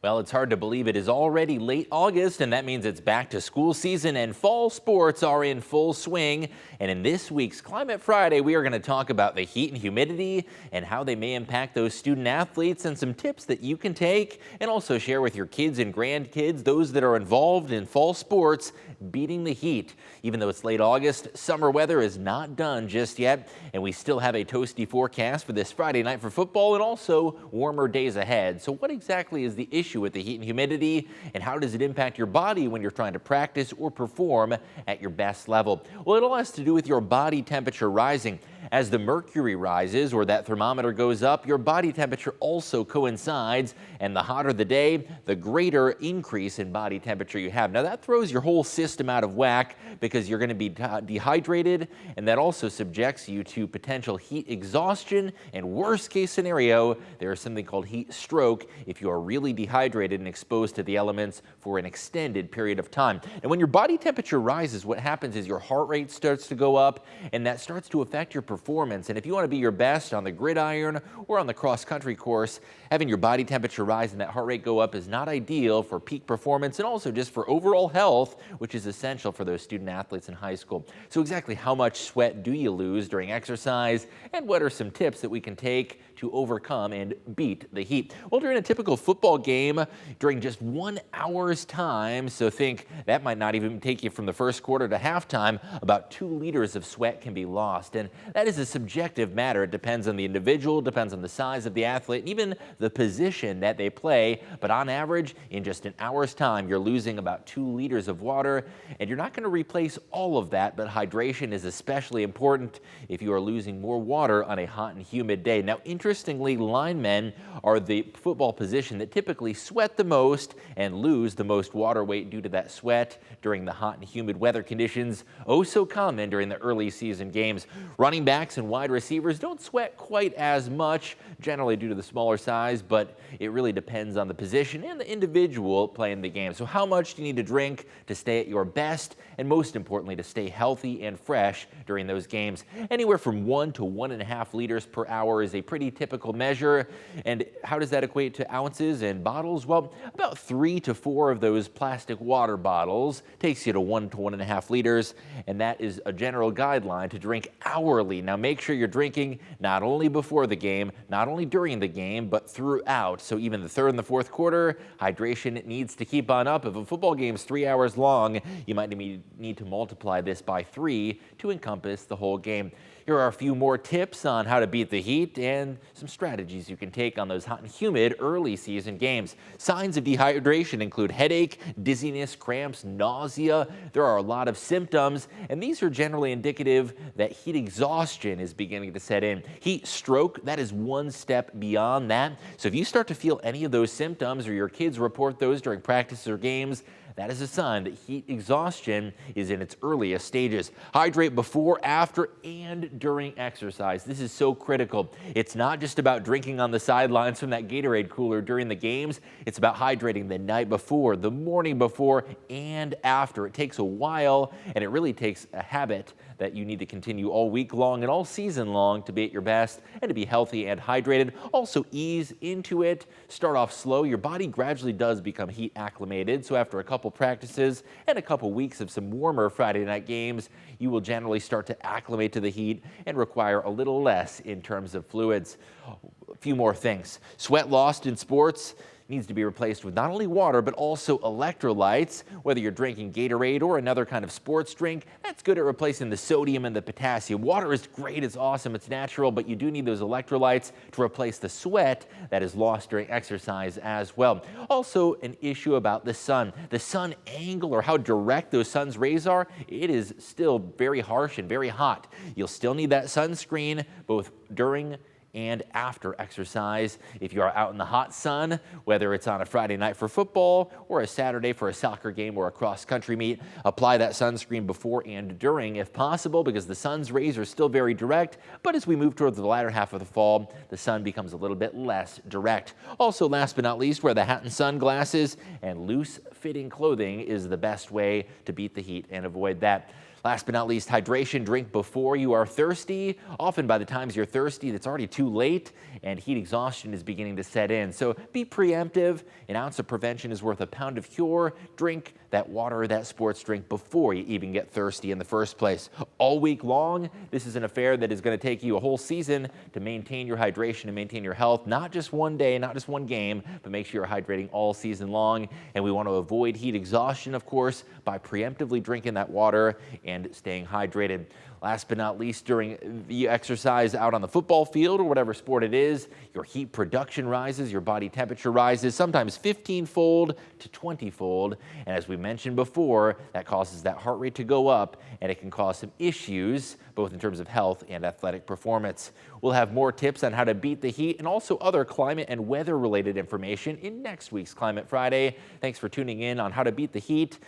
Well, it's hard to believe it is already late August, and that means it's back to school season and fall sports are in full swing. And in this week's Climate Friday, we are going to talk about the heat and humidity and how they may impact those student athletes and some tips that you can take and also share with your kids and grandkids, those that are involved in fall sports, beating the heat. Even though it's late August, summer weather is not done just yet, and we still have a toasty forecast for this Friday night for football and also warmer days ahead. So what exactly is the issue with the heat and humidity, and how does it impact your body when you're trying to practice or perform at your best level? Well, it all has to do with your body temperature rising. As the mercury rises or that thermometer goes up, your body temperature also coincides, and the hotter the day, the greater increase in body temperature you have. Now that throws your whole system out of whack because you're going to be dehydrated, and that also subjects you to potential heat exhaustion, and worst case scenario, there is something called heat stroke if you are really dehydrated and exposed to the elements for an extended period of time. And when your body temperature rises, what happens is your heart rate starts to go up, and that starts to affect your performance. And if you want to be your best on the gridiron or on the cross-country course, having your body temperature rise and that heart rate go up is not ideal for peak performance and also just for overall health, which is essential for those student athletes in high school. So exactly how much sweat do you lose during exercise, and what are some tips that we can take to overcome and beat the heat? Well, during a typical football game, during just 1 hour's time, so think that might not even take you from the first quarter to halftime, about 2 liters of sweat can be lost. And that is a subjective matter. It depends on the individual, depends on the size of the athlete, and even the position that they play. But on average, in just an hour's time, you're losing about 2 liters of water, and you're not going to replace all of that, but hydration is especially important if you are losing more water on a hot and humid day. Now, interestingly, linemen are the football position that typically sweat the most and lose the most water weight due to that sweat during the hot and humid weather conditions, oh so common during the early season games. Running backs and wide receivers don't sweat quite as much, generally due to the smaller size, but it really depends on the position and the individual playing the game. So how much do you need to drink to stay at your best, and most importantly, to stay healthy and fresh during those games? Anywhere from 1 to 1.5 liters per hour is a pretty typical measure. And how does that equate to ounces and bottles? Well, about 3 to 4 of those plastic water bottles takes you to 1 to 1.5 liters, and that is a general guideline to drink hourly. Now make sure you're drinking not only before the game, not only during the game, but throughout. So even the third and the fourth quarter, hydration needs to keep on up. If a football game is 3 hours long, you might need to multiply this by 3 to encompass the whole game. Here are a few more tips on how to beat the heat and some strategies you can take on those hot and humid early season games. Signs of dehydration include headache, dizziness, cramps, nausea. There are a lot of symptoms, and these are generally indicative that heat exhaustion is beginning to set in. Heat stroke, that is one step beyond that. So if you start to feel any of those symptoms, or your kids report those during practice or games, that is a sign that heat exhaustion is in its earliest stages. Hydrate before, after, and during exercise. This is so critical. It's not just about drinking on the sidelines from that Gatorade cooler during the games. It's about hydrating the night before, the morning before, and after. It takes a while, and it really takes a habit that you need to continue all week long and all season long to be at your best and to be healthy and hydrated. Also ease into it. Start off slow. Your body gradually does become heat acclimated, so after a couple practices and a couple weeks of some warmer Friday night games, you will generally start to acclimate to the heat and require a little less in terms of fluids. A few more things. Sweat lost in sports needs to be replaced with not only water, but also electrolytes. Whether you're drinking Gatorade or another kind of sports drink, that's good at replacing the sodium and the potassium. Water is great, it's awesome, it's natural, but you do need those electrolytes to replace the sweat that is lost during exercise as well. Also, an issue about the sun. The sun angle, or how direct those sun's rays are, it is still very harsh and very hot. You'll still need that sunscreen both during and after exercise. If you are out in the hot sun, whether it's on a Friday night for football or a Saturday for a soccer game or a cross-country meet, apply that sunscreen before and during if possible, because the sun's rays are still very direct, but as we move towards the latter half of the fall, the sun becomes a little bit less direct. Also, last but not least, wear the hat and sunglasses, and loose-fitting clothing is the best way to beat the heat and avoid that. Last but not least, hydration. Drink before you are thirsty. Often by the time you're thirsty, it's already too late and heat exhaustion is beginning to set in. So be preemptive. An ounce of prevention is worth a pound of cure. Drink that water or that sports drink before you even get thirsty in the first place. All week long, this is an affair that is going to take you a whole season to maintain your hydration and maintain your health. Not just one day, not just one game, but make sure you're hydrating all season long. And we want to avoid heat exhaustion, of course, by preemptively drinking that water and staying hydrated. Last but not least, during the exercise out on the football field or whatever sport it is, your heat production rises, your body temperature rises, sometimes 15-fold to 20-fold. And as we mentioned before, that causes that heart rate to go up, and it can cause some issues, both in terms of health and athletic performance. We'll have more tips on how to beat the heat and also other climate and weather-related information in next week's Climate Friday. Thanks for tuning in on how to beat the heat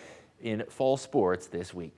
in fall sports this week.